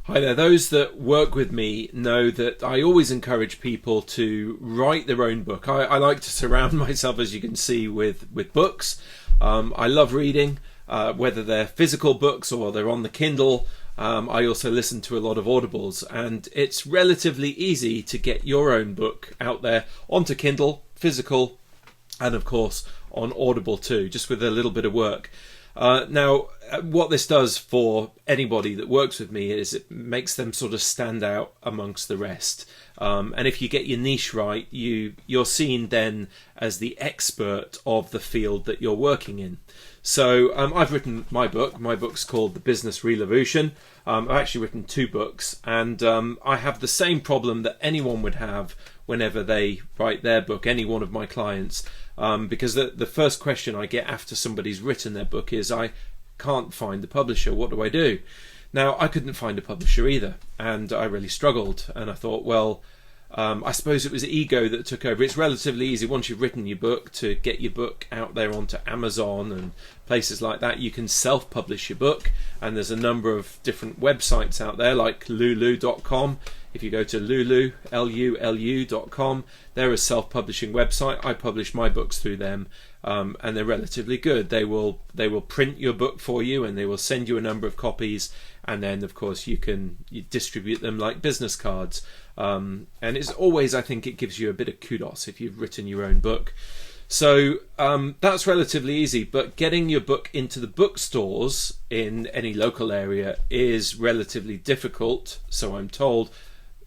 Hi there. Those that work with me know that I always encourage people to write their own book. I like to surround myself, as you can see, with books. I love reading, whether they're physical books or they're on the Kindle. I also listen to a lot of audibles, and it's relatively easy to get your own book out there onto Kindle, physical, and of course on Audible too, just with a little bit of work. Now, what this does for anybody that works with me is it makes them sort of stand out amongst the rest. And if you get your niche right, you're seen then as the expert of the field that you're working in. So I've written my book. My book's called The Business Revolution. I've actually written 2 books, and I have the same problem that anyone would have whenever they write their book, any one of my clients, because the first question I get after somebody's written their book is, I can't find the publisher, what do I do? Now, I couldn't find a publisher either, and I really struggled, and I thought, well, I suppose it was ego that took over. It's relatively easy once you've written your book to get your book out there onto Amazon and places like that. You can self-publish your book, and there's a number of different websites out there like lulu.com. If you go to lulu.com, they're a self-publishing website. I publish my books through them, and they're relatively good. They will print your book for you, and they will send you a number of copies, and then of course you distribute them like business cards. And it's always, I think it gives you a bit of kudos if you've written your own book. So that's relatively easy, but getting your book into the bookstores in any local area is relatively difficult, so I'm told,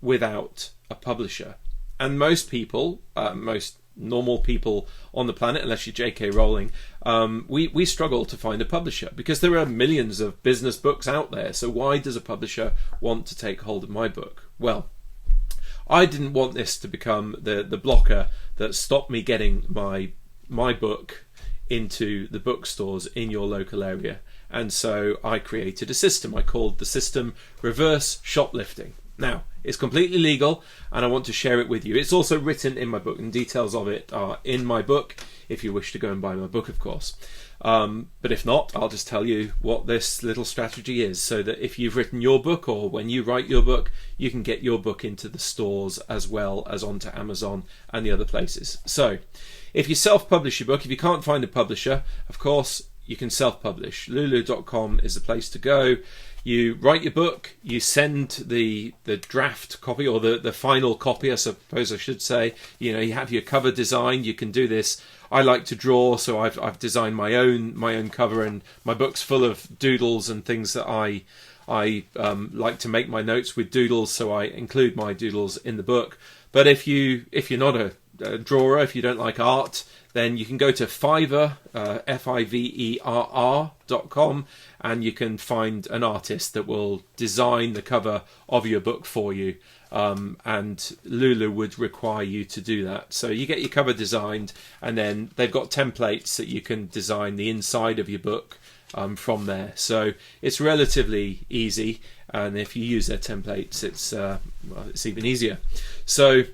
without a publisher. And most people, most normal people on the planet, unless you're J.K. Rowling, we struggle to find a publisher because there are millions of business books out there. So why does a publisher want to take hold of my book? Well, I didn't want this to become the blocker that stopped me getting my book into the bookstores in your local area. And so I created a system. I called the system Reverse Shoplifting. Now, it's completely legal, and I want to share it with you. It's also written in my book, and details of it are in my book, if you wish to go and buy my book, of course. But if not, I'll just tell you what this little strategy is, so that if you've written your book, or when you write your book, you can get your book into the stores as well as onto Amazon and the other places. So, if you self-publish your book, if you can't find a publisher, of course, you can self-publish. Lulu.com is the place to go. You write your book, you send the draft copy, or the final copy, I suppose I should say. You know, you have your cover design. You can do this. I like to draw, so I've designed my own cover, and my book's full of doodles and things that I like to make my notes with doodles, so I include my doodles in the book. But if you're not a drawer, if you don't like art, then you can go to Fiverr, Fiverr.com, and you can find an artist that will design the cover of your book for you. And Lulu would require you to do that. So you get your cover designed, and then they've got templates that you can design the inside of your book from there. So it's relatively easy, and if you use their templates, it's even easier. So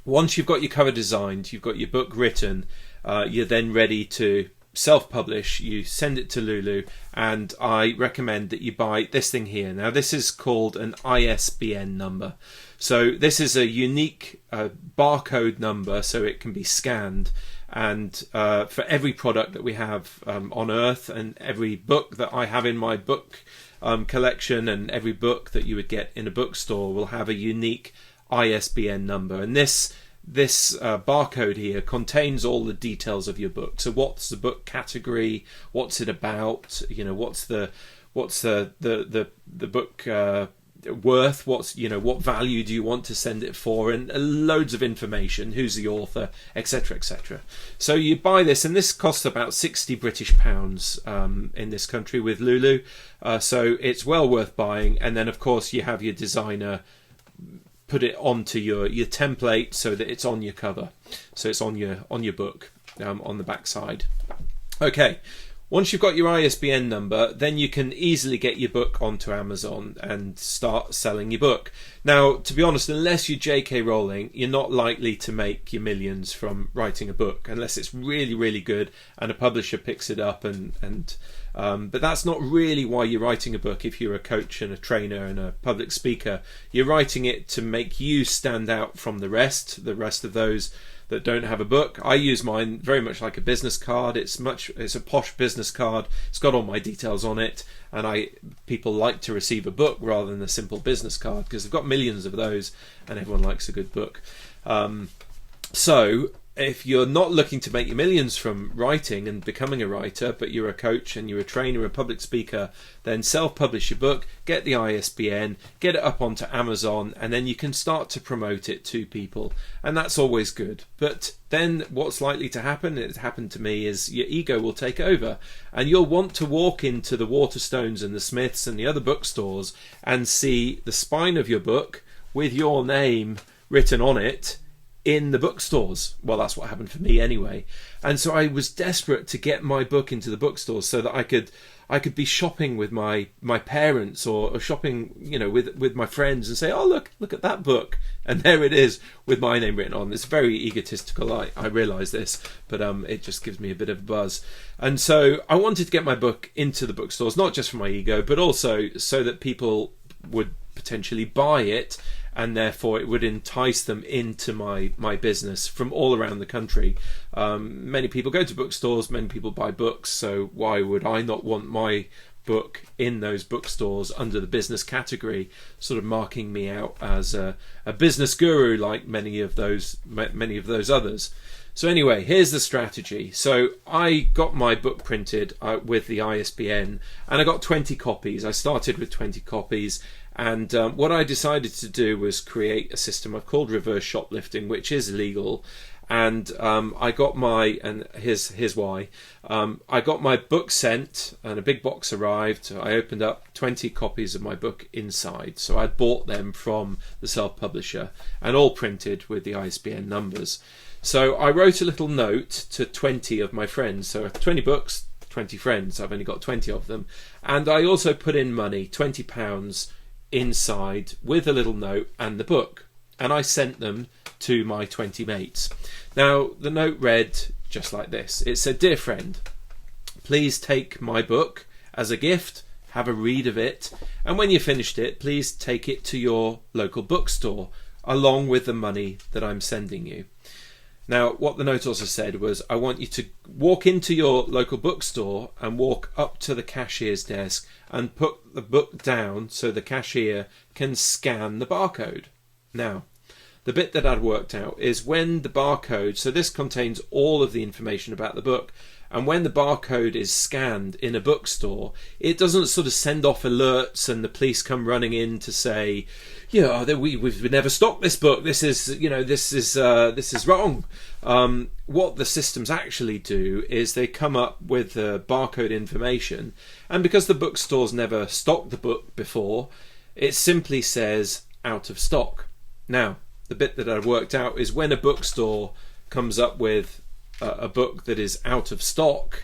once you've got your cover designed, you've got your book written, you're then ready to self-publish. You send it to Lulu, and I recommend that you buy this thing here. Now, this is called an ISBN number. So this is a unique barcode number, so it can be scanned. And for every product that we have on Earth, and every book that I have in my book collection, and every book that you would get in a bookstore will have a unique ISBN number. And this barcode here contains all the details of your book. So what's the book category? What's it about? You know, what's the book worth? What value do you want to send it for? And loads of information. Who's the author, etc., etc. So you buy this, and this costs about 60 British pounds in this country with Lulu. So it's well worth buying. And then, of course, you have your designer put it onto your template so that it's on your cover, so it's on your book on the back side. Okay, Once you've got your ISBN number, then you can easily get your book onto Amazon and start selling your book. Now, to be honest, unless you're J.K. Rowling, you're not likely to make your millions from writing a book, unless it's really, really good and a publisher picks it up. But that's not really why you're writing a book. If you're a coach and a trainer and a public speaker, you're writing it to make you stand out from the rest of those that don't have a book. I use mine very much like a business card. It's a posh business card. It's got all my details on it, and people like to receive a book rather than a simple business card because they've got millions of those, and everyone likes a good book. So if you're not looking to make your millions from writing and becoming a writer, but you're a coach and you're a trainer, a public speaker, then self-publish your book, get the ISBN, get it up onto Amazon, and then you can start to promote it to people. And that's always good. But then what's likely to happen, it happened to me, is your ego will take over. And you'll want to walk into the Waterstones and the Smiths and the other bookstores and see the spine of your book with your name written on it in the bookstores. Well, that's what happened for me anyway. And so I was desperate to get my book into the bookstores so that I could be shopping with my parents or shopping, with my friends and say, oh, look at that book, and there it is with my name written on. It's very egotistical, I realise this, but it just gives me a bit of a buzz. And so I wanted to get my book into the bookstores, not just for my ego, but also so that people would potentially buy it, and therefore it would entice them into my business from all around the country. Many people go to bookstores, many people buy books, so why would I not want my book in those bookstores under the business category, sort of marking me out as a business guru like many of those others. So anyway, here's the strategy. So I got my book printed with the ISBN, and I got 20 copies. I started with 20 copies. And what I decided to do was create a system I've called reverse shoplifting, which is illegal. And I got and here's why. I got my book sent, and a big box arrived. I opened up 20 copies of my book inside. So I bought them from the self-publisher, and all printed with the ISBN numbers. So I wrote a little note to 20 of my friends. So 20 books, 20 friends. I've only got 20 of them. And I also put in money, £20, inside with a little note and the book, and I sent them to my 20 mates. Now the note read just like this. It said, "Dear friend, please take my book as a gift, have a read of it, and when you finished it, please take it to your local bookstore along with the money that I'm sending you." Now, what the note also said was, I want you to walk into your local bookstore and walk up to the cashier's desk and put the book down so the cashier can scan the barcode. Now, the bit that I'd worked out is when the barcode, so this contains all of the information about the book, and when the barcode is scanned in a bookstore, it doesn't sort of send off alerts and the police come running in to say, we've never stocked this book. This is wrong. What the systems actually do is they come up with the barcode information, and because the bookstores never stocked the book before, it simply says out of stock. Now, the bit that I've worked out is when a bookstore comes up with a book that is out of stock,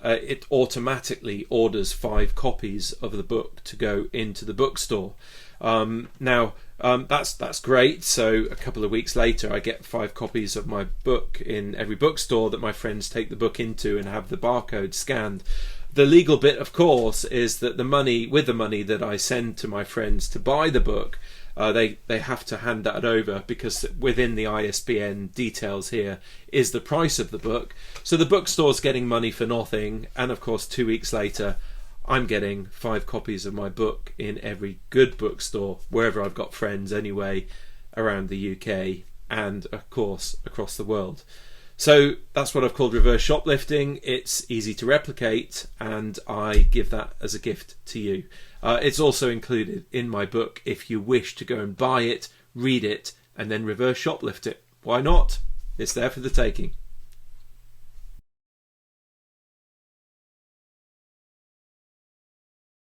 it automatically orders 5 copies of the book to go into the bookstore. That's great. So a couple of weeks later, I get 5 copies of my book in every bookstore that my friends take the book into and have the barcode scanned. The legal bit, of course, is that the money that I send to my friends to buy the book, they have to hand that over, because within the ISBN details here is the price of the book. So the bookstore's getting money for nothing, and of course 2 weeks later I'm getting 5 copies of my book in every good bookstore, wherever I've got friends anyway, around the UK and of course across the world. So that's what I've called reverse shoplifting. It's easy to replicate, and I give that as a gift to you. It's also included in my book if you wish to go and buy it, read it, and then reverse shoplift it. Why not? It's there for the taking.